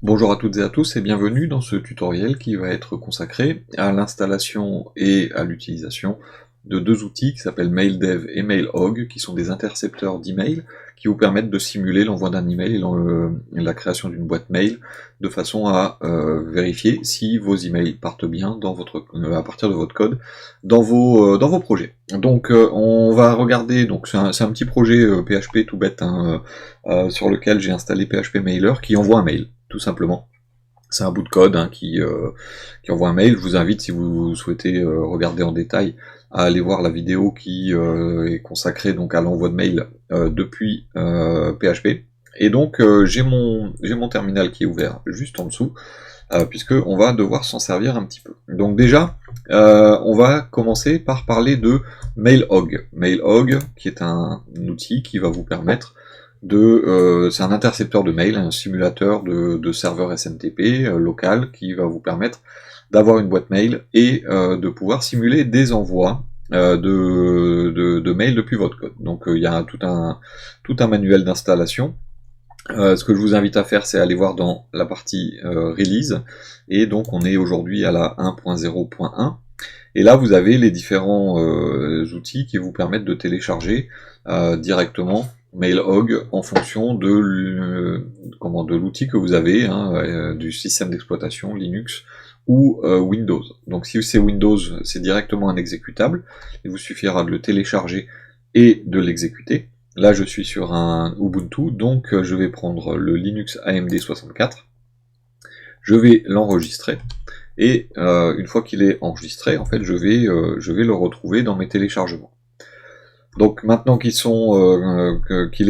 Bonjour à toutes et à tous et bienvenue dans ce tutoriel qui va être consacré à l'installation et à l'utilisation de deux outils qui s'appellent MailDev et MailHog, qui sont des intercepteurs d'email qui vous permettent de simuler l'envoi d'un email et la création d'une boîte mail de façon à vérifier si vos emails partent bien dans à partir de votre code dans vos projets. Donc on va regarder, donc c'est un petit projet PHP tout bête hein, sur lequel j'ai installé PHP Mailer qui envoie un mail, tout simplement. C'est un bout de code hein, qui envoie un mail. Je vous invite, si vous souhaitez regarder en détail, à aller voir la vidéo qui est consacrée donc à l'envoi de mail depuis PHP. Et donc j'ai mon terminal qui est ouvert juste en dessous, puisque on va devoir s'en servir un petit peu. Donc déjà, on va commencer par parler de MailHog. MailHog, qui est un outil qui va vous permettre c'est un intercepteur de mail, un simulateur de serveur SMTP local qui va vous permettre d'avoir une boîte mail et de pouvoir simuler des envois de mail depuis votre code. Donc il y a tout un manuel d'installation. Ce que je vous invite à faire, c'est aller voir dans la partie release, et donc on est aujourd'hui à la 1.0.1, et là vous avez les différents outils qui vous permettent de télécharger directement MailHog en fonction de l'outil que vous avez, hein, du système d'exploitation Linux ou Windows. Donc si c'est Windows, c'est directement un exécutable, il vous suffira de le télécharger et de l'exécuter. Là je suis sur un Ubuntu, donc je vais prendre le Linux AMD 64, je vais l'enregistrer, et une fois qu'il est enregistré, en fait je vais le retrouver dans mes téléchargements. Donc maintenant qu'il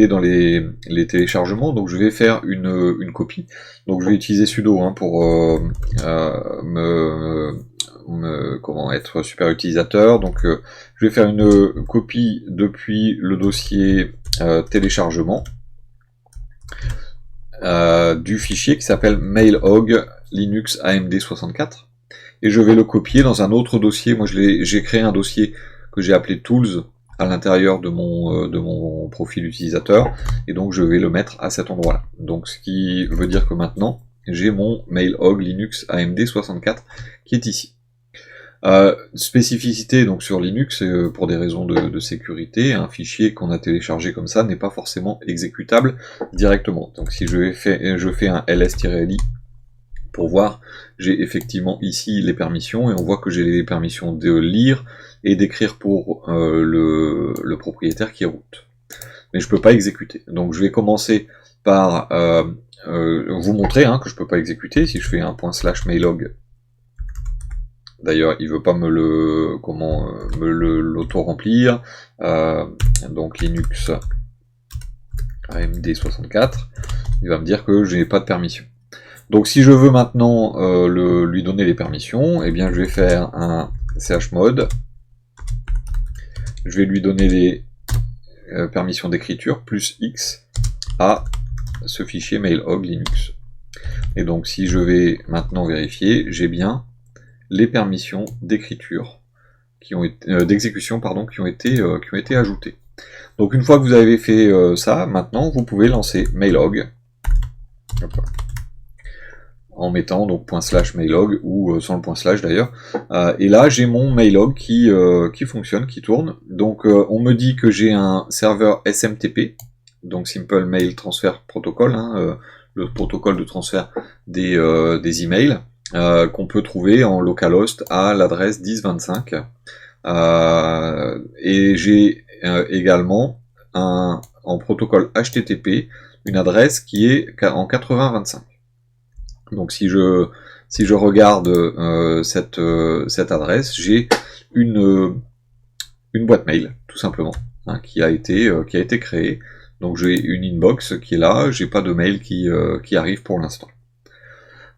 est dans les téléchargements, donc je vais faire une copie. Donc je vais utiliser sudo hein, pour être super utilisateur. Donc je vais faire une copie depuis le dossier téléchargement du fichier qui s'appelle MailHog Linux AMD 64, et je vais le copier dans un autre dossier. Moi j'ai créé un dossier que j'ai appelé Tools à l'intérieur de mon profil utilisateur, et donc je vais le mettre à cet endroit-là. Donc ce qui veut dire que maintenant j'ai mon MailHog Linux AMD 64 qui est ici. Spécificité donc sur Linux, pour des raisons de sécurité, un fichier qu'on a téléchargé comme ça n'est pas forcément exécutable directement. Donc si je fais un ls-li pour voir, j'ai effectivement ici les permissions, et on voit que j'ai les permissions de lire et d'écrire pour le propriétaire qui est root. Mais je peux pas exécuter. Donc je vais commencer par vous montrer hein, que je peux pas exécuter. Si je fais un ./mailhog, d'ailleurs il veut pas me l'auto-remplir, donc Linux AMD 64, il va me dire que je n'ai pas de permission. Donc si je veux maintenant lui donner les permissions, eh bien je vais faire un chmod, je vais lui donner les permissions d'écriture plus X à ce fichier MailHog Linux. Et donc si je vais maintenant vérifier, j'ai bien les permissions d'écriture d'exécution qui ont été ajoutées. Donc une fois que vous avez fait ça, maintenant vous pouvez lancer MailHog en mettant donc ./mailhog ou sans le / d'ailleurs, et là j'ai mon MailHog qui fonctionne, qui tourne. Donc on me dit que j'ai un serveur SMTP, donc Simple Mail Transfer Protocol, hein, le protocole de transfert des emails, qu'on peut trouver en localhost à l'adresse 1025, et j'ai également en protocole HTTP une adresse qui est en 8025. Donc si je regarde cette adresse, j'ai une boîte mail tout simplement hein, qui a été créée. Donc j'ai une inbox qui est là, j'ai pas de mail qui arrive pour l'instant.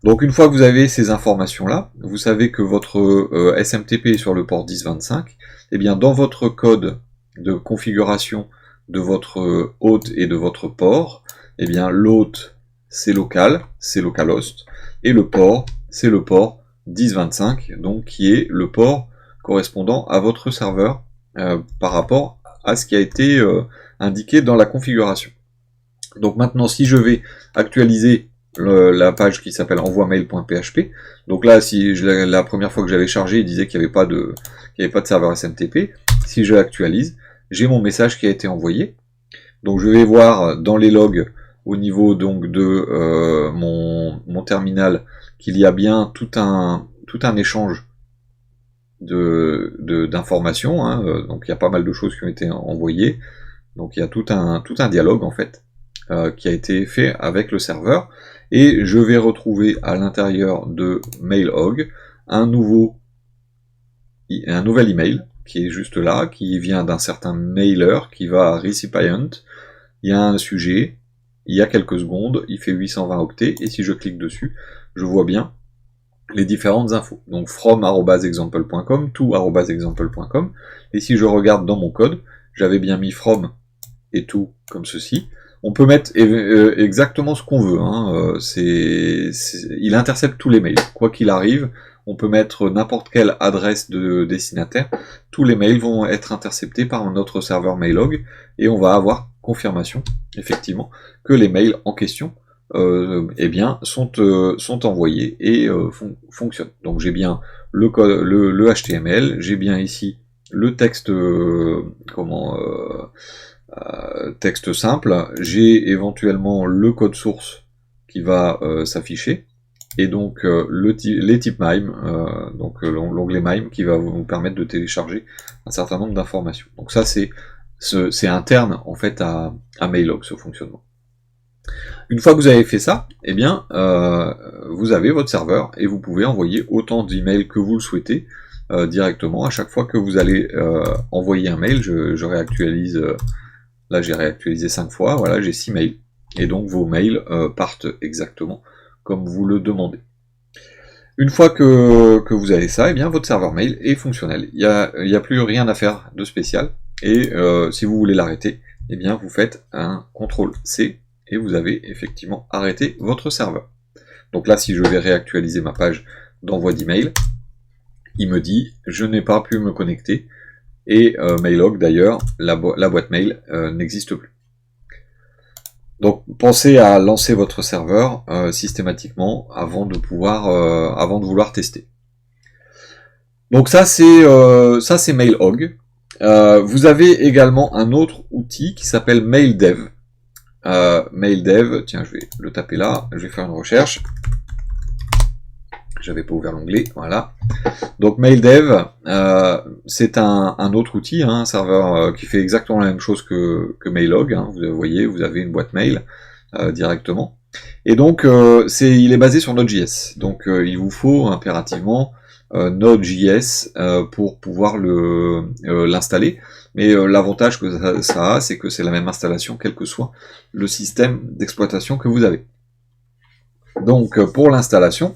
Donc une fois que vous avez ces informations-là, vous savez que votre SMTP est sur le port 1025, et bien dans votre code de configuration de votre hôte et de votre port, et bien l'hôte c'est local, c'est localhost, et le port c'est le port 1025, donc qui est le port correspondant à votre serveur par rapport à ce qui a été indiqué dans la configuration. Donc maintenant si je vais actualiser la page qui s'appelle envoiemail.php. Donc là, si la première fois que j'avais chargé, il disait qu'il n'y avait pas de serveur SMTP. Si je l'actualise, j'ai mon message qui a été envoyé. Donc je vais voir dans les logs au niveau donc de mon terminal qu'il y a bien tout un échange d'informations, hein. Donc il y a pas mal de choses qui ont été envoyées. Donc il y a tout un dialogue en fait qui a été fait avec le serveur. Et je vais retrouver à l'intérieur de MailHog un nouvel email qui est juste là, qui vient d'un certain mailer qui va à recipient. Il y a un sujet, il y a quelques secondes, il fait 820 octets, et si je clique dessus, je vois bien les différentes infos. Donc from@example.com, to@example.com, et si je regarde dans mon code, j'avais bien mis from et to comme ceci. On peut mettre exactement ce qu'on veut, hein. Il intercepte tous les mails, quoi qu'il arrive. On peut mettre n'importe quelle adresse de destinataire. Tous les mails vont être interceptés par notre serveur MailHog et on va avoir confirmation, effectivement, que les mails en question eh bien, sont envoyés et fonctionnent. Donc j'ai bien le code, le HTML, j'ai bien ici le texte, texte simple, j'ai éventuellement le code source qui va s'afficher, et donc les types MIME, donc l'onglet MIME qui va vous permettre de télécharger un certain nombre d'informations. Donc ça c'est interne en fait à MailHog, ce fonctionnement. Une fois que vous avez fait ça, eh bien vous avez votre serveur et vous pouvez envoyer autant d'emails que vous le souhaitez directement. À chaque fois que vous allez envoyer un mail, je réactualise. Là, j'ai réactualisé 5 fois, voilà, j'ai 6 mails. Et donc, vos mails partent exactement comme vous le demandez. Une fois que vous avez ça, eh bien, votre serveur mail est fonctionnel. Il n'y a plus rien à faire de spécial. Et si vous voulez l'arrêter, eh bien, vous faites un CTRL-C et vous avez effectivement arrêté votre serveur. Donc là, si je vais réactualiser ma page d'envoi d'email, il me dit « Je n'ai pas pu me connecter ». Et MailHog d'ailleurs, la boîte mail n'existe plus. Donc pensez à lancer votre serveur systématiquement avant de vouloir tester. Donc ça c'est MailHog. Vous avez également un autre outil qui s'appelle MailDev. MailDev, tiens, je vais le taper là, je vais faire une recherche. J'avais pas ouvert l'onglet, voilà. Donc MailDev, c'est un autre outil, hein, un serveur qui fait exactement la même chose que MailHog. Hein. Vous voyez, vous avez une boîte mail directement. Et donc, il est basé sur Node.js. Donc, il vous faut impérativement Node.js pour pouvoir l'installer. Mais l'avantage que ça a, c'est que c'est la même installation, quel que soit le système d'exploitation que vous avez. Donc, pour l'installation,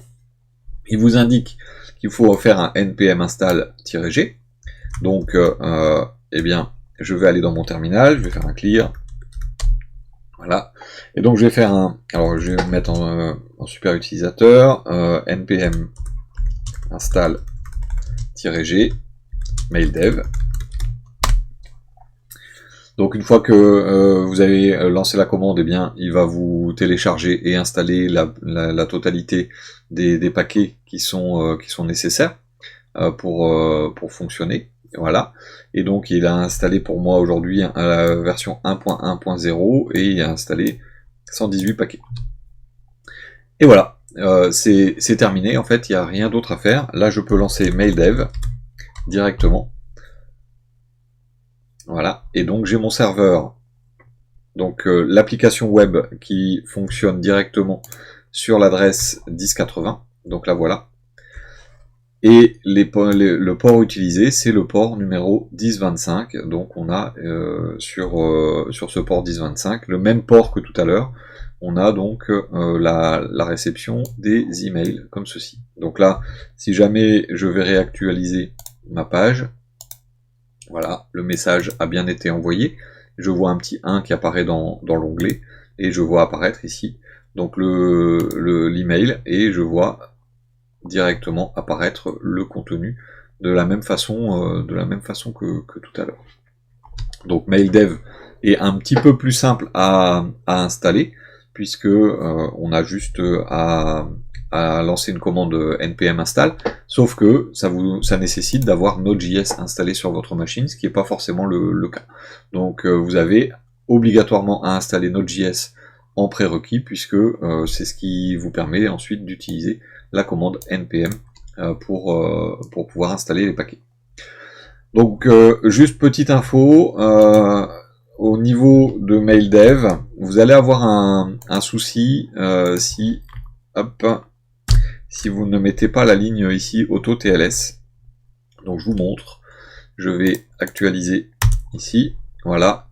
il vous indique qu'il faut faire un npm install-g. Donc, eh bien, je vais aller dans mon terminal, je vais faire un clear. Voilà. Et donc, je vais faire alors, je vais me mettre en super utilisateur, npm install-g, maildev. Donc une fois que vous avez lancé la commande, eh bien, il va vous télécharger et installer la totalité des paquets qui sont nécessaires pour fonctionner. Voilà. Et donc il a installé pour moi aujourd'hui la version 1.1.0 et il a installé 118 paquets. Et voilà, c'est terminé. En fait, il n'y a rien d'autre à faire. Là, je peux lancer MailDev directement. Voilà, et donc j'ai mon serveur, donc l'application web qui fonctionne directement sur l'adresse 1080, donc là voilà, et le port utilisé c'est le port numéro 1025, donc on a sur ce port 1025 le même port que tout à l'heure, on a donc la réception des emails comme ceci. Donc là, si jamais je vais réactualiser ma page, voilà, le message a bien été envoyé. Je vois un petit 1 qui apparaît dans l'onglet, et je vois apparaître ici donc l'email, et je vois directement apparaître le contenu de la même façon, que tout à l'heure. Donc MailDev est un petit peu plus simple à installer, puisque on a juste à lancer une commande npm install, sauf que ça nécessite d'avoir Node.js installé sur votre machine, ce qui n'est pas forcément le cas. Donc vous avez obligatoirement à installer Node.js en prérequis, puisque c'est ce qui vous permet ensuite d'utiliser la commande npm pour pouvoir installer les paquets. Donc juste petite info, au niveau de MailDev, vous allez avoir un souci si vous ne mettez pas la ligne ici auto TLS. Donc je vous montre, je vais actualiser ici, voilà,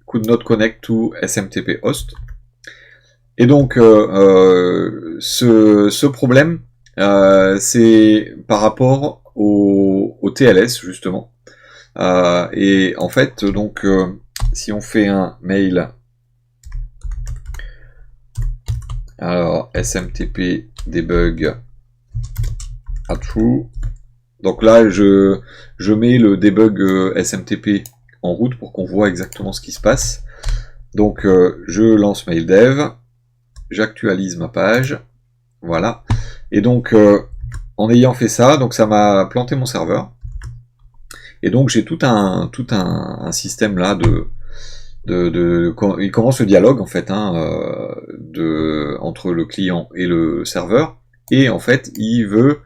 could not connect to SMTP host. Et donc ce problème, c'est par rapport au TLS justement. Et en fait, donc si on fait un mail, alors SMTP debug à true, donc là je mets le debug SMTP en route pour qu'on voit exactement ce qui se passe. Donc je lance MailDev, j'actualise ma page, voilà, et donc en ayant fait ça, donc ça m'a planté mon serveur, et donc j'ai tout un système là il commence le dialogue en fait entre le client et le serveur, et en fait il veut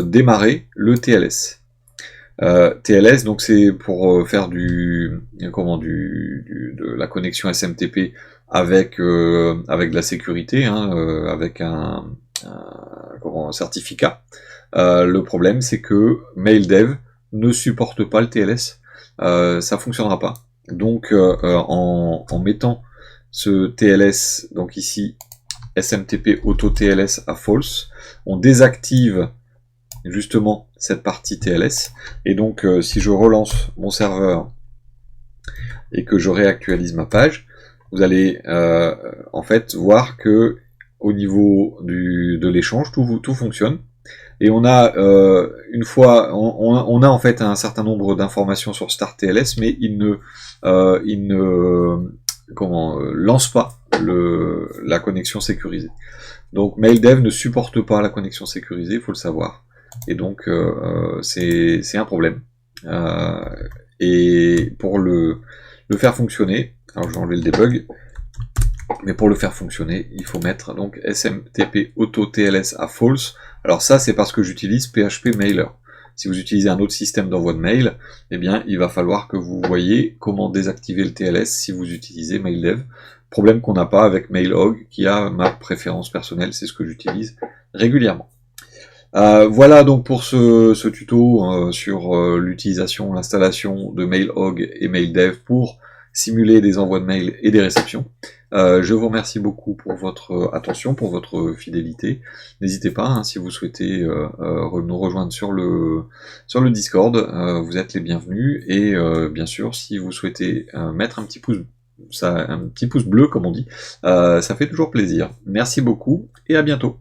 démarrer le TLS. TLS, donc c'est pour faire de la connexion SMTP avec de la sécurité, avec un certificat. Le problème, c'est que MailDev ne supporte pas le TLS, ça fonctionnera pas. Donc en mettant ce TLS, donc ici SMTP auto TLS à false, on désactive justement cette partie TLS, et donc si je relance mon serveur et que je réactualise ma page, vous allez en fait voir que au niveau de l'échange, tout fonctionne, et on a une fois on a en fait un certain nombre d'informations sur Start TLS, mais il ne lance pas la connexion sécurisée. Donc MailDev ne supporte pas la connexion sécurisée, il faut le savoir. Et donc c'est un problème. Et pour le faire fonctionner, alors je vais enlever le debug, mais pour le faire fonctionner, il faut mettre donc SMTP auto TLS à false. Alors ça, c'est parce que j'utilise PHP Mailer. Si vous utilisez un autre système d'envoi de mail, eh bien il va falloir que vous voyez comment désactiver le TLS si vous utilisez MailDev. Problème qu'on n'a pas avec MailHog, qui a ma préférence personnelle, c'est ce que j'utilise régulièrement. Voilà donc pour ce tuto sur l'utilisation, l'installation de MailHog et MailDev pour simuler des envois de mail et des réceptions. Je vous remercie beaucoup pour votre attention, pour votre fidélité. N'hésitez pas, si vous souhaitez nous rejoindre sur le Discord, vous êtes les bienvenus, et bien sûr, si vous souhaitez mettre un petit pouce bleu comme on dit, ça fait toujours plaisir. Merci beaucoup et à bientôt.